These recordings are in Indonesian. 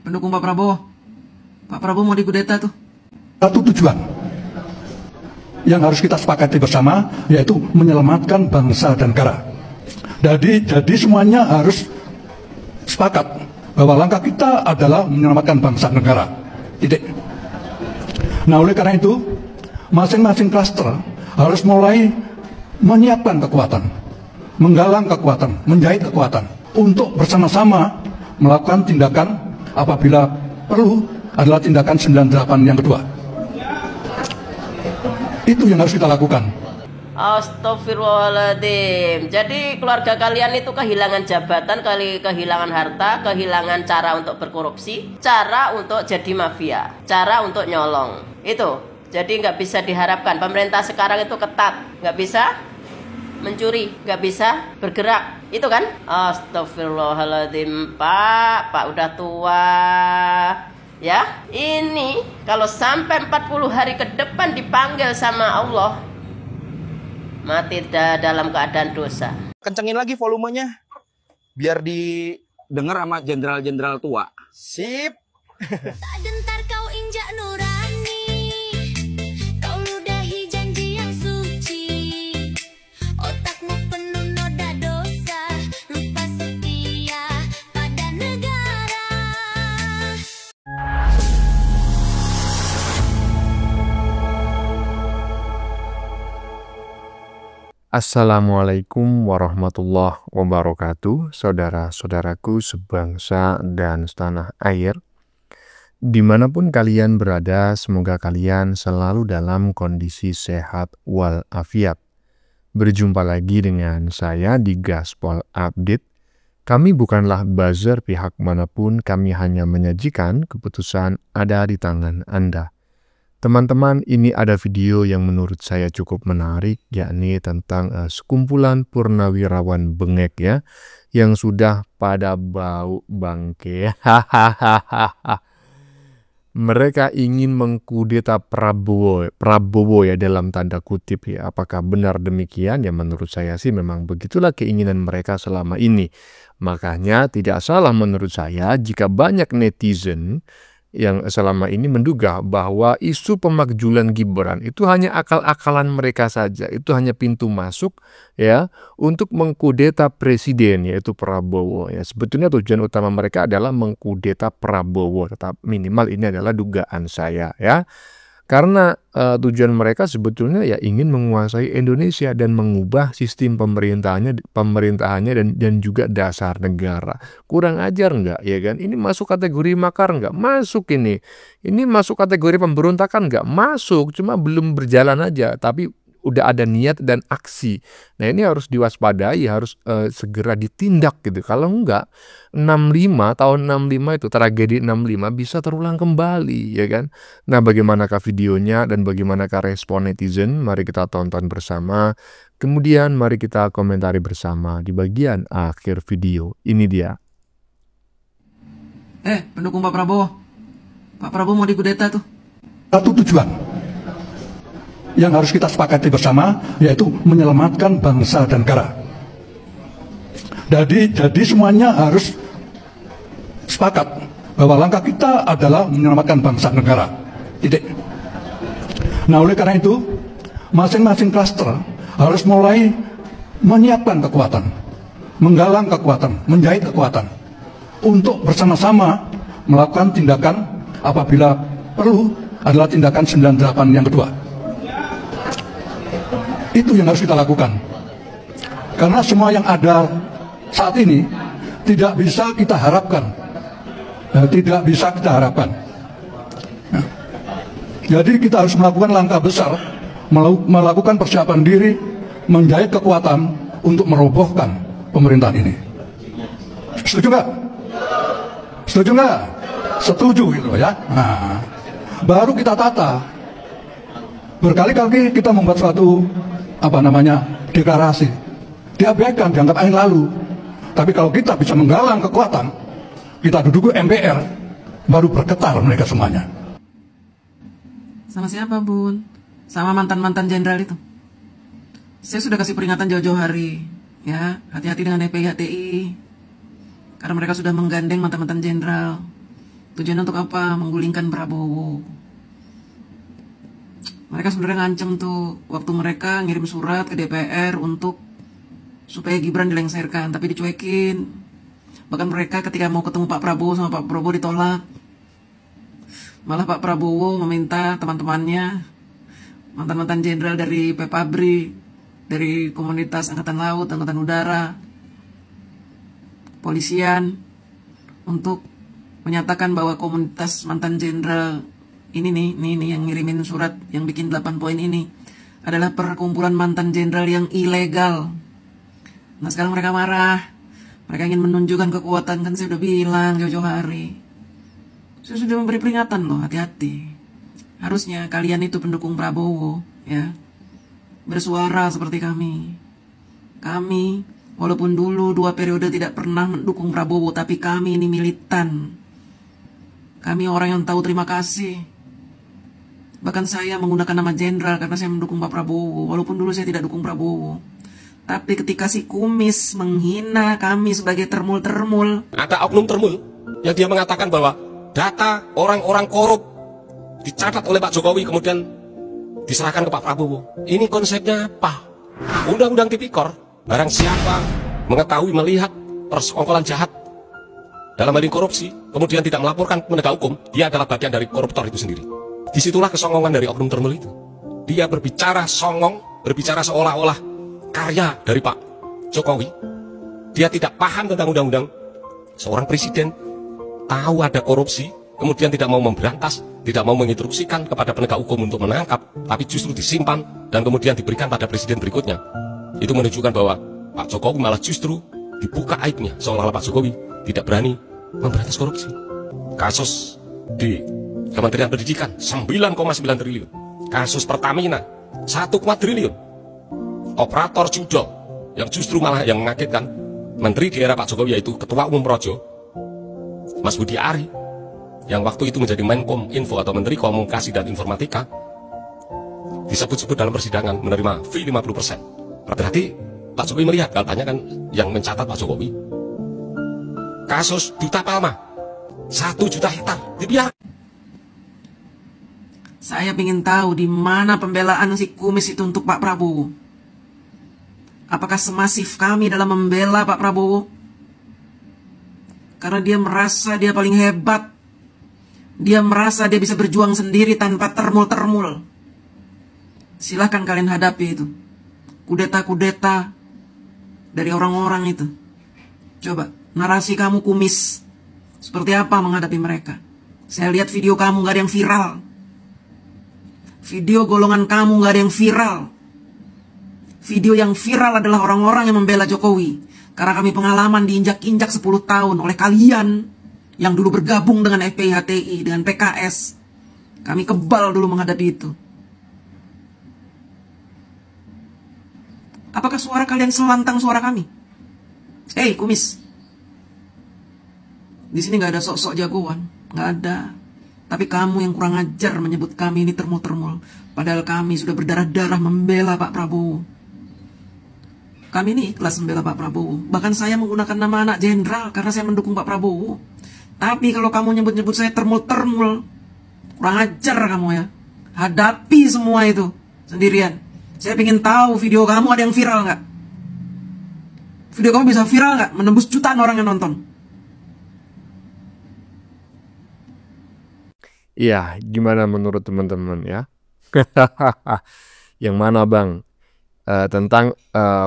Pendukung Pak Prabowo. Pak Prabowo mau dikudeta tuh. Satu tujuan yang harus kita sepakati bersama, yaitu menyelamatkan bangsa dan negara. Jadi semuanya harus sepakat bahwa langkah kita adalah menyelamatkan bangsa dan negara. Titik. Nah, oleh karena itu, masing-masing klaster harus mulai menyiapkan kekuatan, menggalang kekuatan, menjahit kekuatan untuk bersama-sama melakukan tindakan apabila perlu adalah tindakan 98 yang kedua. Itu yang harus kita lakukan. Astagfirullahaladzim. Jadi keluarga kalian itu kehilangan jabatan, kehilangan harta, kehilangan cara untuk berkorupsi, cara untuk jadi mafia, cara untuk nyolong. Itu. Jadi nggak bisa diharapkan. Pemerintah sekarang itu ketat, nggak bisa mencuri, nggak bisa bergerak. Itu kan? Astagfirullahaladzim, Pak udah tua. Ya, ini kalau sampai 40 hari ke depan dipanggil sama Allah, mati dalam keadaan dosa. Kencengin lagi volumenya biar didengar sama jenderal-jenderal tua. Sip. Tak gentar kau injak nurani, kau ludahi janji yang suci, otakmu penuh noda dosa, lupa setia pada negara. Assalamualaikum warahmatullahi wabarakatuh, saudara-saudaraku sebangsa dan setanah air. Dimanapun kalian berada, semoga kalian selalu dalam kondisi sehat walafiat. Berjumpa lagi dengan saya di Gaspol Update. Kami bukanlah buzzer pihak manapun, kami hanya menyajikan keputusan ada di tangan Anda. Teman-teman, ini ada video yang menurut saya cukup menarik, yakni tentang sekumpulan purnawirawan bengek ya, yang sudah pada bau bangke. Mereka ingin mengkudeta Prabowo ya, dalam tanda kutip ya. Apakah benar demikian? Ya menurut saya sih memang begitulah keinginan mereka selama ini. Makanya tidak salah menurut saya jika banyak netizen yang selama ini menduga bahwa isu pemakzulan Gibran itu hanya akal-akalan mereka saja, itu hanya pintu masuk ya untuk mengkudeta presiden yaitu Prabowo ya. Sebetulnya tujuan utama mereka adalah mengkudeta Prabowo, tetap minimal ini adalah dugaan saya ya. Karena tujuan mereka sebetulnya ya ingin menguasai Indonesia dan mengubah sistem pemerintahannya dan juga dasar negara. Kurang ajar nggak ya kan? Ini masuk kategori makar nggak? Masuk ini. Ini masuk kategori pemberontakan nggak? Masuk, cuma belum berjalan aja. Tapi udah ada niat dan aksi. Nah ini harus diwaspadai, harus segera ditindak gitu. Kalau enggak, 65 tahun 65 itu tragedi 65 bisa terulang kembali ya kan. Nah bagaimanakah videonya dan bagaimanakah respon netizen? Mari kita tonton bersama. Kemudian mari kita komentari bersama di bagian akhir video. Ini dia. Pendukung Pak Prabowo. Pak Prabowo mau dikudeta tuh. Satu tujuan yang harus kita sepakati bersama, yaitu menyelamatkan bangsa dan negara. Jadi semuanya harus sepakat bahwa langkah kita adalah menyelamatkan bangsa dan negara. Titik. Nah, oleh karena itu, masing-masing klaster harus mulai menyiapkan kekuatan, menggalang kekuatan, menjahit kekuatan untuk bersama-sama melakukan tindakan apabila perlu adalah tindakan 98 yang kedua. Itu yang harus kita lakukan. Karena semua yang ada saat ini tidak bisa kita harapkan. Tidak bisa kita harapkan. Jadi kita harus melakukan langkah besar, melakukan persiapan diri, menjahit kekuatan untuk merobohkan pemerintahan ini. Setuju nggak? Setuju nggak? Setuju gitu ya. Nah, baru kita tata. Berkali-kali kita membuat suatu deklarasi, diabaikan, dianggap angin lalu. Tapi kalau kita bisa menggalang kekuatan, kita duduk MPR, baru bergetar mereka semuanya. Sama siapa, Bun? Sama mantan-mantan jenderal itu. Saya sudah kasih peringatan jauh-jauh hari, ya, hati-hati dengan FPI HTI, karena mereka sudah menggandeng mantan-mantan jenderal. Tujuan untuk apa? Menggulingkan Prabowo. Mereka sebenarnya ngancem tuh waktu mereka ngirim surat ke DPR untuk supaya Gibran dilengsarkan, tapi dicuekin. Bahkan mereka ketika mau ketemu Pak Prabowo sama Pak Prabowo ditolak. Malah Pak Prabowo meminta teman-temannya, mantan-mantan jenderal dari PPABRI, dari komunitas Angkatan Laut, Angkatan Udara, polisian, untuk menyatakan bahwa komunitas mantan jenderal ini nih yang ngirimin surat yang bikin 8 poin ini adalah perkumpulan mantan jenderal yang ilegal. Nah sekarang mereka marah, mereka ingin menunjukkan kekuatan. Kan saya udah bilang jauh-jauh hari, saya sudah memberi peringatan loh, hati-hati. Harusnya kalian itu pendukung Prabowo ya, bersuara seperti kami. Kami walaupun dulu 2 periode tidak pernah mendukung Prabowo, tapi kami ini militan. Kami orang yang tahu terima kasih. Bahkan saya menggunakan nama jenderal karena saya mendukung Pak Prabowo, walaupun dulu saya tidak dukung Prabowo. Tapi ketika si Kumis menghina kami sebagai termul-termul, ada oknum termul yang dia mengatakan bahwa data orang-orang korup dicatat oleh Pak Jokowi kemudian diserahkan ke Pak Prabowo. Ini konsepnya apa? Undang-undang Tipikor, barang siapa mengetahui melihat persekongkolan jahat dalam hal ini korupsi, kemudian tidak melaporkan penegak hukum, dia adalah bagian dari koruptor itu sendiri. Disitulah kesongongan dari oknum termul itu. Dia berbicara songong, berbicara seolah-olah karya dari Pak Jokowi. Dia tidak paham tentang undang-undang. Seorang presiden tahu ada korupsi, kemudian tidak mau memberantas, tidak mau menginstruksikan kepada penegak hukum untuk menangkap, tapi justru disimpan dan kemudian diberikan pada presiden berikutnya. Itu menunjukkan bahwa Pak Jokowi malah justru dibuka aibnya, seolah-olah Pak Jokowi tidak berani memberantas korupsi. Kasus di Kementerian Pendidikan 9,9 triliun. Kasus Pertamina 1 triliun. Operator judol yang justru malah yang mengagetkan, menteri di era Pak Jokowi yaitu Ketua Umum Projo Mas Budi Ari, yang waktu itu menjadi Menkom Info atau Menteri Komunikasi dan Informatika, disebut-sebut dalam persidangan menerima fee 50%. Berarti Pak Jokowi melihat, katanya kan yang mencatat Pak Jokowi. Kasus Duta Palma 1 juta hektar dibiarkan. saya ingin tahu di mana pembelaan si Kumis itu untuk Pak Prabowo. Apakah semasif kami dalam membela Pak Prabowo? Karena dia merasa dia paling hebat. Dia merasa dia bisa berjuang sendiri tanpa termul-termul. Silahkan kalian hadapi itu. Kudeta-kudeta dari orang-orang itu. Coba, narasi kamu Kumis. Seperti apa menghadapi mereka? Saya lihat video kamu gak ada yang viral. Video golongan kamu gak ada yang viral. Video yang viral adalah orang-orang yang membela Jokowi. Karena kami pengalaman diinjak-injak 10 tahun oleh kalian yang dulu bergabung dengan FPI-HTI, dengan PKS. Kami kebal dulu menghadapi itu. Apakah suara kalian selantang suara kami? Hei Kumis, di sini nggak ada sok-sok jagoan, nggak ada. Tapi kamu yang kurang ajar menyebut kami ini termul-termul. Padahal kami sudah berdarah-darah membela Pak Prabowo. Kami ini ikhlas membela Pak Prabowo. Bahkan saya menggunakan nama anak jenderal karena saya mendukung Pak Prabowo. Tapi kalau kamu nyebut-nyebut saya termul-termul, kurang ajar kamu ya. Hadapi semua itu sendirian. Saya ingin tahu video kamu ada yang viral nggak? Video kamu bisa viral nggak? Menembus jutaan orang yang nonton. Iya, gimana menurut teman-teman ya? Yang mana Bang? Tentang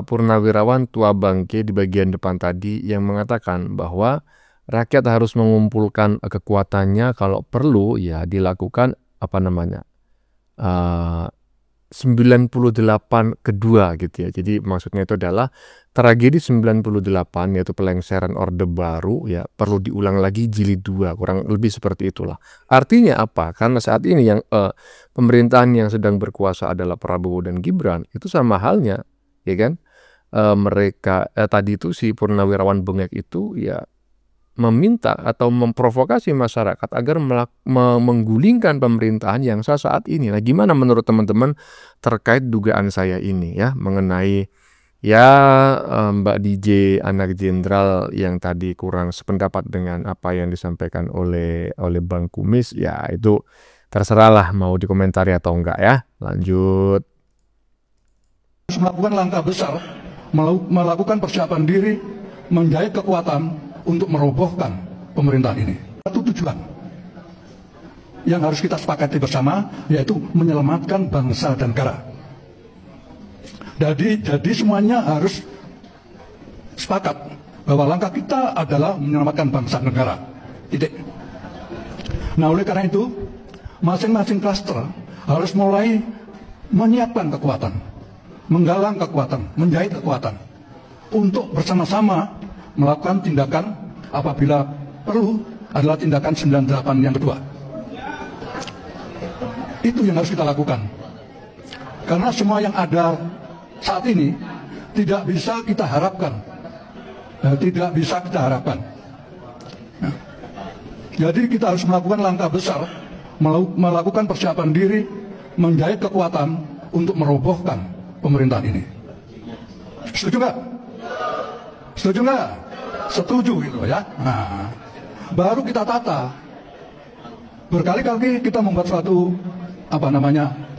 Purnawirawan Tua Bangke di bagian depan tadi yang mengatakan bahwa rakyat harus mengumpulkan kekuatannya, kalau perlu ya dilakukan 98 kedua gitu ya. Jadi maksudnya itu adalah tragedi 98 yaitu pelengseran Orde Baru ya perlu diulang lagi jilid 2, kurang lebih seperti itulah. Artinya apa? Karena saat ini yang pemerintahan yang sedang berkuasa adalah Prabowo dan Gibran, itu sama halnya ya kan, mereka tadi itu si Purnawirawan Bengek itu ya meminta atau memprovokasi masyarakat agar menggulingkan pemerintahan yang sah saat ini. Nah, gimana menurut teman-teman terkait dugaan saya ini ya mengenai Ya, Mbak DJ anak jenderal yang tadi kurang sependapat dengan apa yang disampaikan oleh Bang Kumis, ya itu terserahlah mau dikomentari atau enggak ya. Lanjut. Harus melakukan langkah besar, melakukan persiapan diri, menjahit kekuatan untuk merobohkan pemerintahan ini. Satu tujuan yang harus kita sepakati bersama, yaitu menyelamatkan bangsa dan negara. Jadi semuanya harus sepakat bahwa langkah kita adalah menyelamatkan bangsa dan negara. Titik. Nah, oleh karena itu, masing-masing klaster harus mulai menyiapkan kekuatan, menggalang kekuatan, menjahit kekuatan untuk bersama-sama melakukan tindakan apabila perlu adalah tindakan 98 yang kedua. Itu yang harus kita lakukan. Karena semua yang ada saat ini tidak bisa kita harapkan. Tidak bisa kita harapkan. Nah, jadi kita harus melakukan langkah besar, melakukan persiapan diri, menjahit kekuatan untuk merobohkan pemerintahan ini. Setuju nggak? Setuju nggak? Setuju gitu ya. Nah, baru kita tata. Berkali-kali kita membuat suatu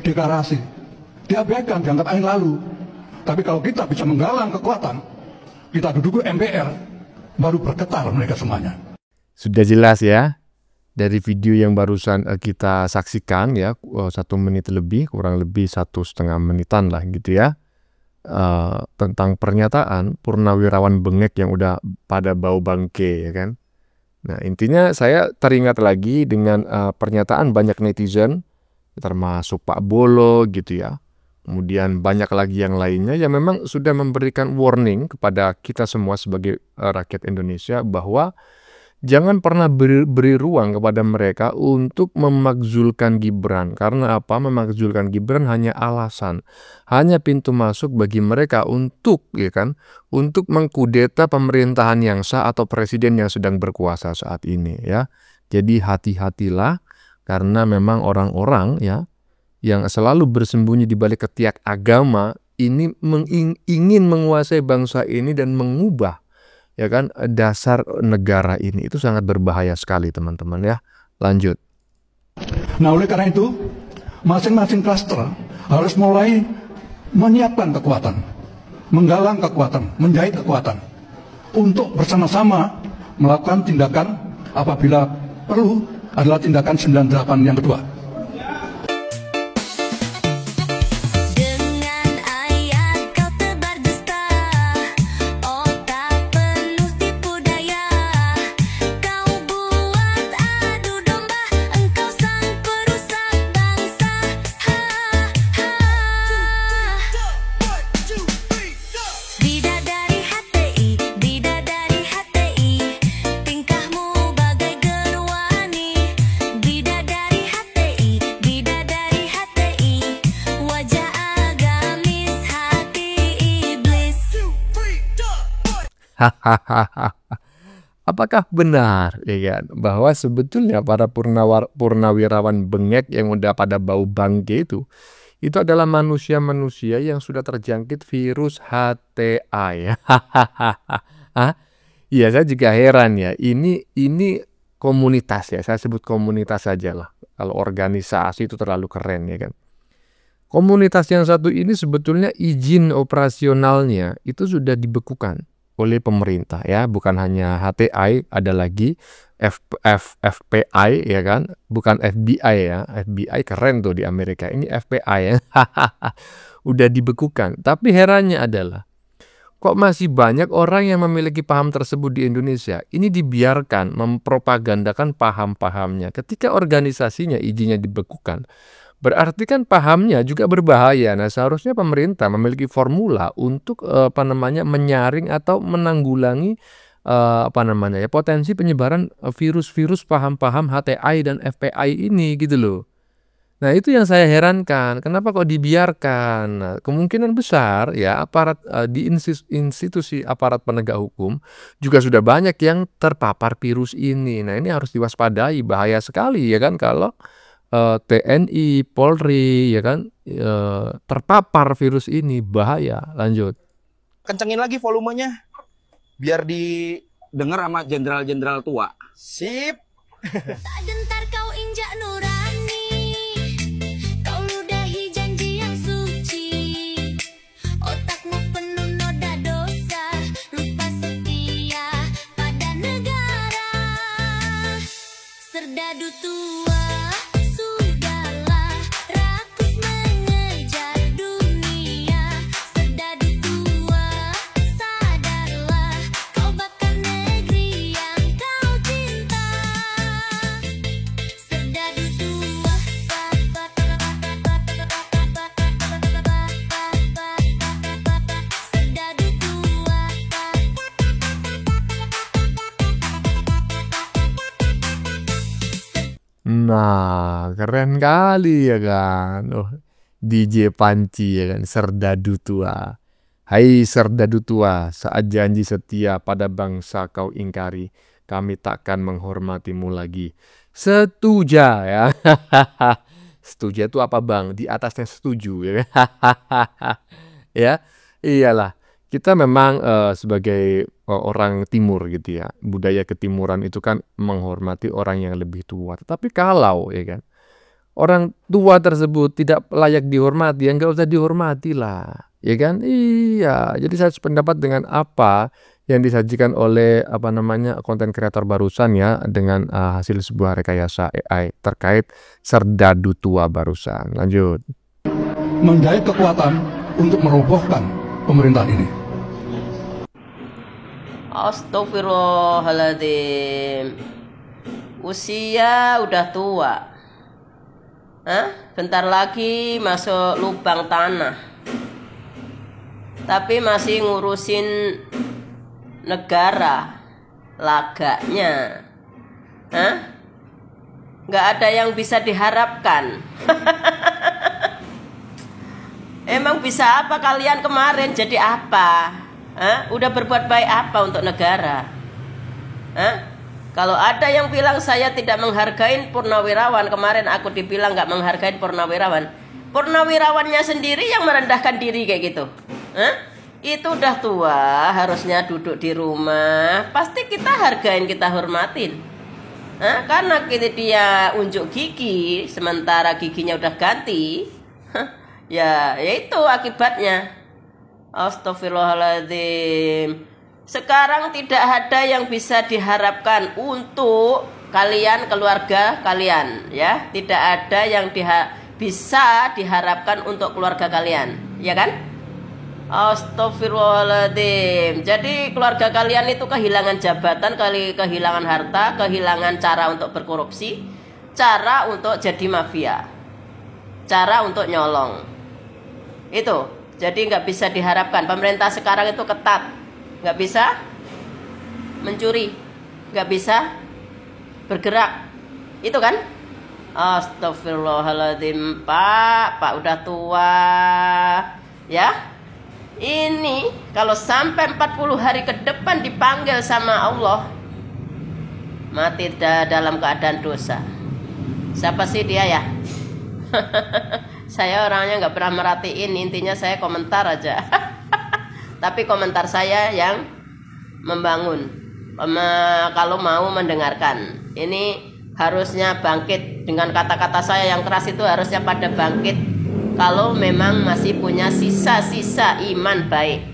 deklarasi. Diabaikan, dianggap angin lalu. Tapi kalau kita bisa menggalang kekuatan, kita duduk di MPR, baru bergetar mereka semuanya. Sudah jelas ya dari video yang barusan kita saksikan ya, 1 menit lebih, kurang lebih 1,5 menitan lah gitu ya, tentang pernyataan Purnawirawan bengek yang udah pada bau bangke ya kan. Nah, intinya saya teringat lagi dengan pernyataan banyak netizen, termasuk Pak Bolo gitu ya. Kemudian banyak lagi yang lainnya yang memang sudah memberikan warning kepada kita semua sebagai rakyat Indonesia bahwa jangan pernah beri ruang kepada mereka untuk memakzulkan Gibran. Karena apa? Memakzulkan Gibran hanya alasan, hanya pintu masuk bagi mereka untuk untuk mengkudeta pemerintahan yang sah atau presiden yang sedang berkuasa saat ini ya. Jadi hati-hatilah, karena memang orang-orang ya yang selalu bersembunyi di balik ketiak agama ini ingin menguasai bangsa ini dan mengubah ya kan dasar negara ini. Itu sangat berbahaya sekali teman-teman ya. Lanjut. Nah, oleh karena itu masing-masing klaster harus mulai menyiapkan kekuatan, menggalang kekuatan, menjahit kekuatan untuk bersama-sama melakukan tindakan apabila perlu adalah tindakan 98 yang kedua. Dengan ayat kau tebar dusta, otak penuh tipu daya. Kau buat adu domba, engkau sang perusak bangsa. Bidadari HTI, tingkahmu bagai gerwani. Bidadari HTI, wajah agamis hati iblis. Apakah benar ya kan bahwa sebetulnya para purnawirawan bengek yang udah pada bau bangke itu adalah manusia-manusia yang sudah terjangkit virus HTI. Iya, saya juga heran ya. Ini komunitas ya, saya sebut komunitas saja lah. Kalau organisasi itu terlalu keren ya kan. Komunitas yang satu ini sebetulnya izin operasionalnya itu sudah dibekukan oleh pemerintah ya, bukan hanya HTI, ada lagi FPI ya kan, bukan FBI ya. FBI keren tuh di Amerika, ini FPI ya. Udah dibekukan. Tapi herannya adalah kok masih banyak orang yang memiliki paham tersebut di Indonesia. Ini dibiarkan mempropagandakan paham-pahamnya. Ketika organisasinya izinnya dibekukan, berarti kan pahamnya juga berbahaya. Nah, seharusnya pemerintah memiliki formula untuk menyaring atau menanggulangi potensi penyebaran virus-virus paham-paham HTI dan FPI ini gitu loh. Nah, itu yang saya herankan. Kenapa kok dibiarkan? Nah, kemungkinan besar ya aparat di institusi aparat penegak hukum juga sudah banyak yang terpapar virus ini. Nah, ini harus diwaspadai, bahaya sekali ya kan kalau TNI, Polri ya kan terpapar virus ini, bahaya. Lanjut. Kencengin lagi volumenya. Biar didengar sama jenderal-jenderal tua. Sip. Tak gentar kau injak nurani, kau ludahi janji yang suci. Otakmu penuh noda dosa, lupa setia pada negara. Serdadu tua, sudahlah rakus mengejar dunia. Serdadu tua, sadarlah kau bakal negeri yang kau cinta. Serdadu tua, serdadu tua. Nah, keren kali ya kan. Oh, DJ Panci ya kan, Serdadu Tua. Hai Serdadu Tua, saat janji setia pada bangsa kau ingkari, kami takkan menghormatimu lagi. Setuju ya. Setuju itu apa bang? Di atasnya setuju ya. Ya, iyalah. Kita memang sebagai orang timur gitu ya, budaya ketimuran itu kan menghormati orang yang lebih tua. Tetapi kalau ya kan, orang tua tersebut tidak layak dihormati, ya nggak usah dihormati lah, ya kan? Iya, jadi saya sependapat dengan apa yang disajikan oleh konten kreator barusan ya, dengan hasil sebuah rekayasa AI terkait Serdadu Tua barusan. Lanjut. Menggait kekuatan untuk merobohkan pemerintahan ini. Astagfirullahaladzim. Usia udah tua. Bentar lagi masuk lubang tanah. Tapi masih ngurusin negara, lagaknya. Nggak ada yang bisa diharapkan. Emang bisa apa kalian kemarin jadi apa? Udah berbuat baik apa untuk negara? Kalau ada yang bilang saya tidak menghargai purnawirawan, kemarin aku dibilang nggak menghargai purnawirawan. Purnawirawannya sendiri yang merendahkan diri kayak gitu. Itu udah tua, harusnya duduk di rumah. Pasti kita hargain, kita hormatin. Karena dia unjuk gigi, sementara giginya udah ganti. Ya itu akibatnya. Astagfirullahaladzim. Sekarang tidak ada yang bisa diharapkan untuk kalian, keluarga kalian, ya. Tidak ada yang bisa diharapkan untuk keluarga kalian, ya kan? Astagfirullahaladzim. Jadi keluarga kalian itu kehilangan jabatan, kehilangan harta, kehilangan cara untuk berkorupsi, cara untuk jadi mafia, cara untuk nyolong. Itu. Jadi nggak bisa diharapkan. Pemerintah sekarang itu ketat, nggak bisa mencuri, nggak bisa bergerak, itu kan? Astagfirullahaladzim, Pak udah tua, ya. Ini kalau sampai 40 hari ke depan dipanggil sama Allah, mati dalam keadaan dosa. Siapa sih dia ya? Saya orangnya nggak pernah merhatiin, intinya saya komentar aja. Tapi komentar saya yang membangun. Kalau mau mendengarkan, ini harusnya bangkit. Dengan kata-kata saya yang keras itu harusnya pada bangkit. Kalau memang masih punya sisa-sisa iman baik,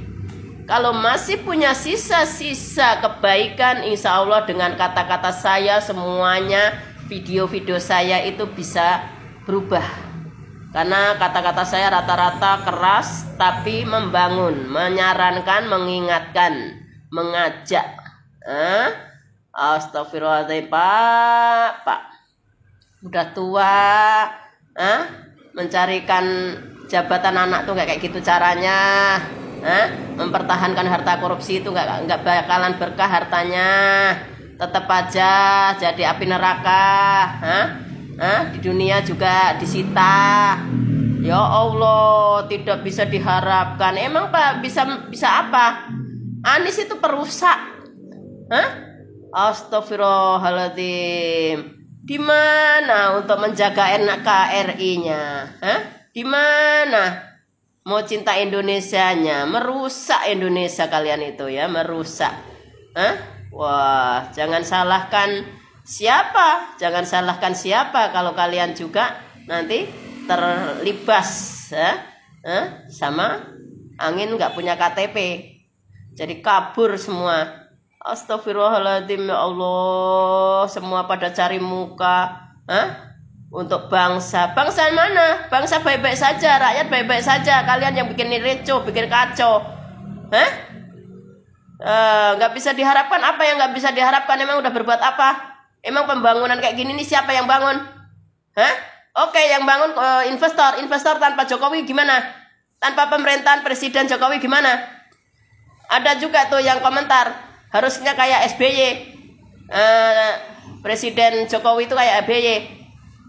kalau masih punya sisa-sisa kebaikan, insya Allah dengan kata-kata saya semuanya, video-video saya itu bisa berubah. Karena kata-kata saya rata-rata keras tapi membangun, menyarankan, mengingatkan, mengajak. Astagfirullahaladzim, Pak udah tua, mencarikan jabatan anak tuh kayak gitu caranya. Mempertahankan harta korupsi itu nggak bakalan berkah hartanya, tetap aja jadi api neraka. Di dunia juga disita. Ya Allah, tidak bisa diharapkan. Emang Pak bisa apa? Anies itu perusak. Astagfirullahaladzim. Di mana untuk menjaga NKRI-nya? Di mana? mau cinta Indonesianya, merusak Indonesia kalian itu ya, merusak. Wah, jangan salahkan siapa, kalau kalian juga nanti terlibas sama angin nggak punya KTP, jadi kabur semua. Astagfirullahaladzim, ya Allah, semua pada cari muka untuk bangsa. Bangsa mana? Bangsa baik-baik saja, rakyat baik-baik saja. Kalian yang bikin ricuh, bikin kacau. Nggak bisa diharapkan. Apa yang nggak bisa diharapkan? Emang udah berbuat apa? Emang pembangunan kayak gini nih siapa yang bangun? Oke, yang bangun investor. Investor tanpa Jokowi gimana? Tanpa pemerintahan Presiden Jokowi gimana? Ada juga tuh yang komentar, harusnya kayak SBY. Presiden Jokowi itu kayak SBY.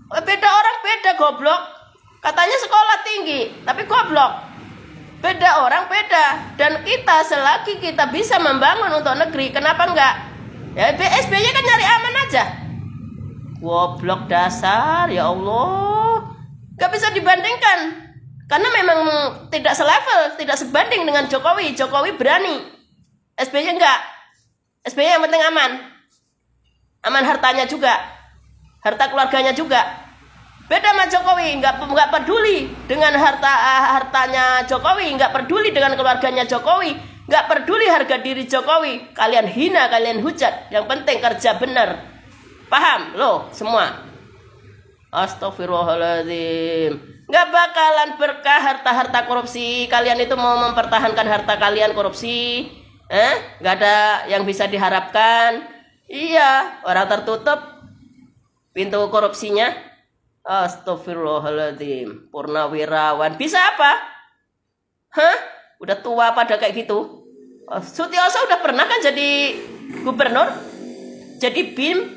Beda orang, beda goblok. Katanya sekolah tinggi, tapi goblok. Beda orang, beda. Dan kita selagi kita bisa membangun untuk negeri, kenapa enggak? Ya SBY kan nyari aman aja. Goblok dasar, ya Allah. Gak bisa dibandingkan. Karena memang tidak selevel, tidak sebanding dengan Jokowi. Jokowi berani, SBY enggak. SBY yang penting aman. Aman hartanya juga, harta keluarganya juga. Beda sama Jokowi, nggak peduli dengan hartanya Jokowi, nggak peduli dengan keluarganya Jokowi, nggak peduli harga diri Jokowi. Kalian hina, kalian hujat. Yang penting kerja benar. Paham lo semua? Astagfirullahaladzim. Nggak bakalan berkah harta-harta korupsi. Kalian itu mau mempertahankan harta kalian korupsi? Nggak ada yang bisa diharapkan. Iya, orang tertutup pintu korupsinya. Astagfirullahaladzim. Purnawirawan bisa apa? Udah tua pada kayak gitu. Sutioso udah pernah kan jadi gubernur, jadi BIN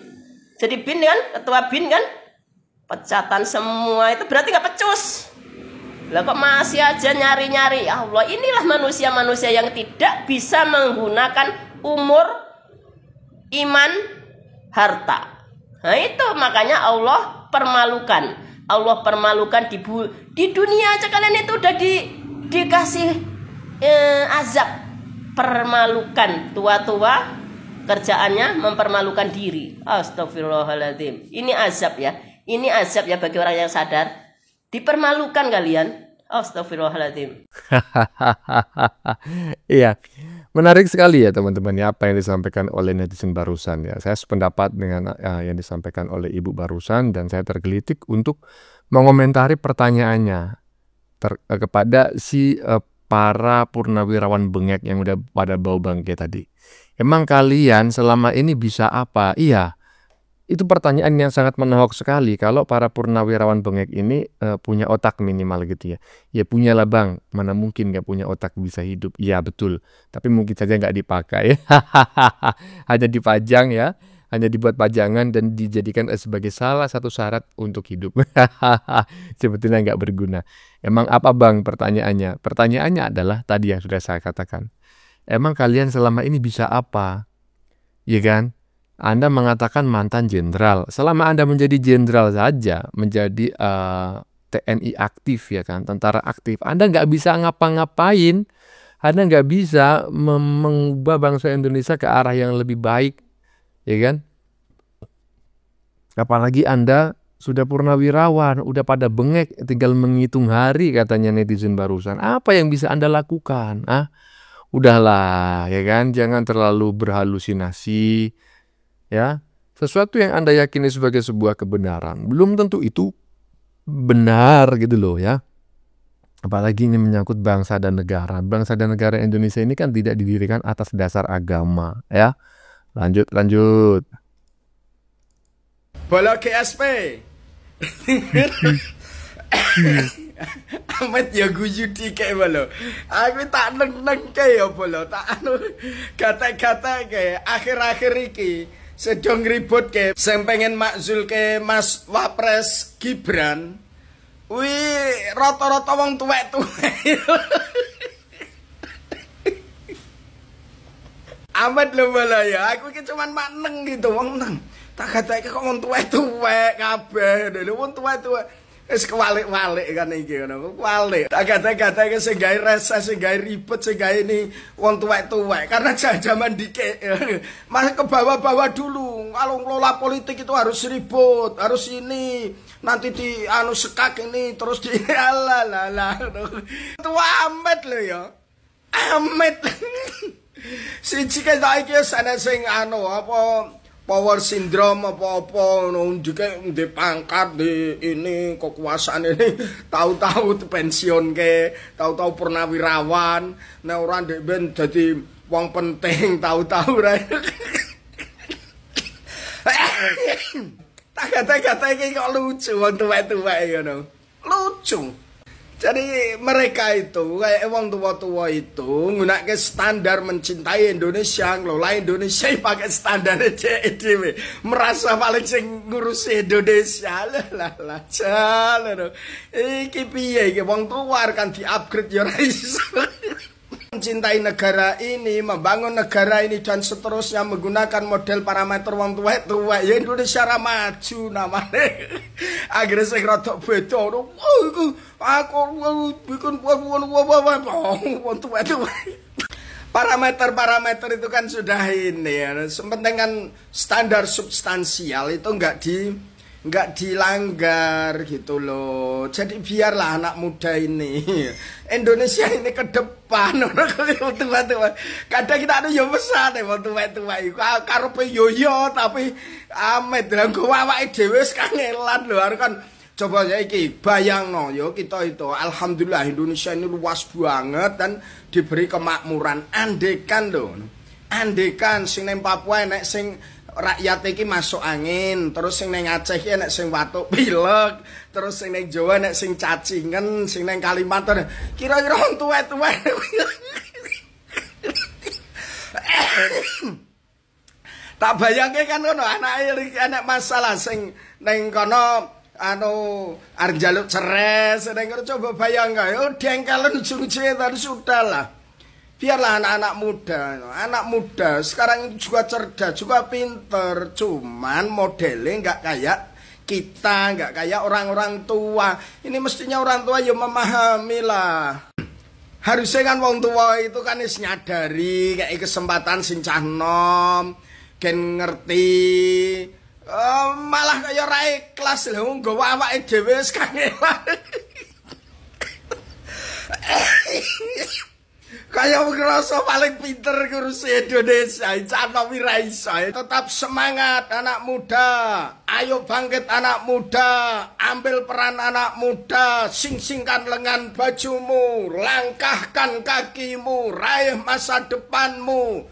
kan, ketua BIN kan. Pecatan semua itu berarti gak pecus. Lah kok masih aja nyari-nyari? Ya Allah, inilah manusia-manusia yang tidak bisa menggunakan umur, iman, harta. Nah itu makanya Allah permalukan. Allah permalukan di dunia aja kalian itu udah dikasih azab. Permalukan. Tua-tua kerjaannya mempermalukan diri. Astagfirullahaladzim. Ini azab ya. Ini azab ya bagi orang yang sadar. Dipermalukan kalian. Astagfirullahaladzim. Iya. Menarik sekali ya teman-teman ya apa yang disampaikan oleh netizen barusan ya. Saya sependapat dengan yang disampaikan oleh Ibu barusan dan saya tergelitik untuk mengomentari pertanyaannya kepada si para purnawirawan bengek yang udah pada bau bangke tadi. Emang kalian selama ini bisa apa? Iya. Itu pertanyaan yang sangat menohok sekali. Kalau para purnawirawan bengek ini punya otak minimal gitu ya. Ya punya lah bang, mana mungkin gak punya otak bisa hidup. Ya betul, tapi mungkin saja gak dipakai. Hanya dipajang ya, hanya dibuat pajangan dan dijadikan sebagai salah satu syarat untuk hidup. Sebetulnya gak berguna. Emang apa bang pertanyaannya? Pertanyaannya adalah tadi yang sudah saya katakan. Emang kalian selama ini bisa apa? Ya kan? Anda mengatakan mantan jenderal. Selama Anda menjadi jenderal saja, menjadi TNI aktif ya kan, tentara aktif, Anda nggak bisa ngapa-ngapain. Anda nggak bisa mengubah bangsa Indonesia ke arah yang lebih baik, ya kan? Apalagi Anda sudah purnawirawan, udah pada bengek, tinggal menghitung hari katanya netizen barusan. Apa yang bisa Anda lakukan? Udahlah, ya kan? Jangan terlalu berhalusinasi. Ya, sesuatu yang Anda yakini sebagai sebuah kebenaran belum tentu itu benar gitu loh ya. Apalagi ini menyangkut bangsa dan negara. Bangsa dan negara Indonesia ini kan tidak didirikan atas dasar agama ya. Lanjut. Bola GSP. Amat ya guyu dikek bolo. Aku tak neng ke ya bolo, tak anu kata-kata ke akhir-akhir iki. Sedang ribut ke sing pengen makzul ke Mas Wapres Gibran. Wih, rata-rata wong tuwek-tuwek. Amat lho malah ya, aku iki cuman maneng gitu wong nang. Tak katake kok wong tuwek-tuwek kabeh, lho wong tuwek-tuwek. Wis kewalik-walik kan iki ngono. Kualik. Tak kata-kata sing gawe resah, sing gawe ribet, sing gawe ini wong tuwek-tuwek karena zaman dikek. Masih ke bawah-bawah dulu. Kalau ngelola politik itu harus ribut, harus ini. Nanti di anu sekak ini terus di ala. Itu amet lho ya. Amet. Siji kaya iki ana sing anu apa power syndrome apa-apa nunjuke di pangkat di ini kekuasaan ini tahu-tahu pensiun ke tahu-tahu purnawirawan nek ora ndek ben dadi wong penting tahu-tahu ra tak kata-kata iki kok lucu wong tuwek-tuwek ngono lucu. Jadi mereka itu kayak wong tua-tua itu nggunakake standar mencintai Indonesia, ngelola Indonesia pakai standar dhewe. Merasa paling sing ngurusi Indonesia. Lah jalan. Iki piye iki wong tua kan di-upgrade ya ora iso. Mencintai negara ini, membangun negara ini dan seterusnya menggunakan model parameter wong tuwek-tuwek ya Indonesia ra maju namanya. Akhirnya sing rada beda aku bikin wong tuwek-tuwek. Parameter-parameter itu kan sudah ini ya. Sepenting kan standar substansial itu enggak dilanggar gitu loh. Jadi biarlah anak muda ini Indonesia ini ke depan. Kadang kita ada yo pesan ya tua-tua iku karepe yo tapi amet lan go awake dhewe wis kangelan lho kan. Coba ya iki bayangno yo kita itu alhamdulillah Indonesia ini luas banget dan diberi kemakmuran. Andekan sing ning Papua nek sing rakyat iki masuk angin, terus sing ning Aceh iki nek sing watuk pilek, terus sing ning Jawa nek sing cacingen, sing ning Kalimantan kira-kira wong tuwek-tuwek. Tak bayangke kan ngono anak masalah sing ning kono anu arep njaluk cerai, ning ngono coba bayangke oh dengkelen ujung-ujungnya tadi sudahlah. Biarlah anak muda sekarang juga cerdas, juga pinter, cuman modelnya nggak kayak kita, nggak kayak orang-orang tua. Ini mestinya orang tua ya memahami lah. Harusnya kan wong tua itu kan is nyadari kayak kesempatan sing cah nom, gen ngerti. Malah kayak ora ikhlas lho nggawa awake dhewe wis kangelan. Kayak ngerasa paling pinter ngurusi Indonesia, Canowi Raisa. Tetap semangat anak muda, ayo bangkit anak muda, ambil peran anak muda, sing-singkan lengan bajumu, langkahkan kakimu, raih masa depanmu.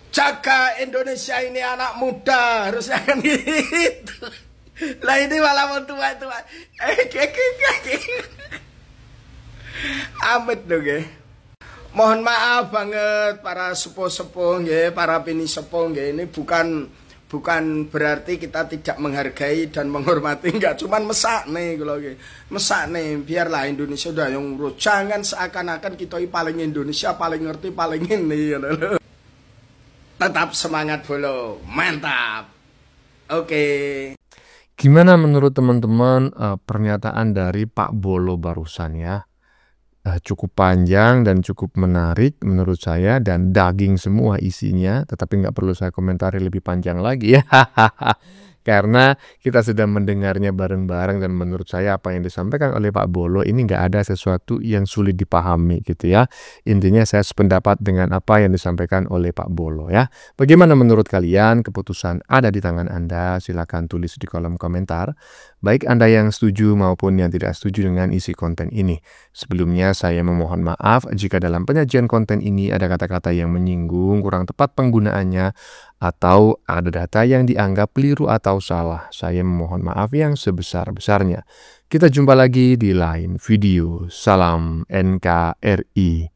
Jaga Indonesia ini anak muda, harusnya kan gitu. Lah ini malah mau tua-tua. Amit dong ya. Mohon maaf banget para sepuh-sepuh nggih, para pini sepuh nggih. Ini bukan berarti kita tidak menghargai dan menghormati, enggak, cuman mesakne kula nggih. Mesakne biarlah Indonesia udah yang urus. Jangan seakan-akan kita paling Indonesia, paling ngerti, paling ini ngono. Tetap semangat bolo. Mantap. Oke. Gimana menurut teman-teman pernyataan dari Pak Bolo barusan ya? Cukup panjang dan cukup menarik menurut saya dan daging semua isinya, tetapi nggak perlu saya komentari lebih panjang lagi ya. Karena kita sudah mendengarnya bareng-bareng dan menurut saya apa yang disampaikan oleh Pak Bolo ini nggak ada sesuatu yang sulit dipahami gitu ya. Intinya saya sependapat dengan apa yang disampaikan oleh Pak Bolo ya. Bagaimana menurut kalian? Keputusan ada di tangan Anda, silakan tulis di kolom komentar. Baik Anda yang setuju maupun yang tidak setuju dengan isi konten ini. Sebelumnya saya memohon maaf jika dalam penyajian konten ini ada kata-kata yang menyinggung, kurang tepat penggunaannya, atau ada data yang dianggap keliru atau salah. Saya memohon maaf yang sebesar-besarnya. Kita jumpa lagi di lain video. Salam NKRI.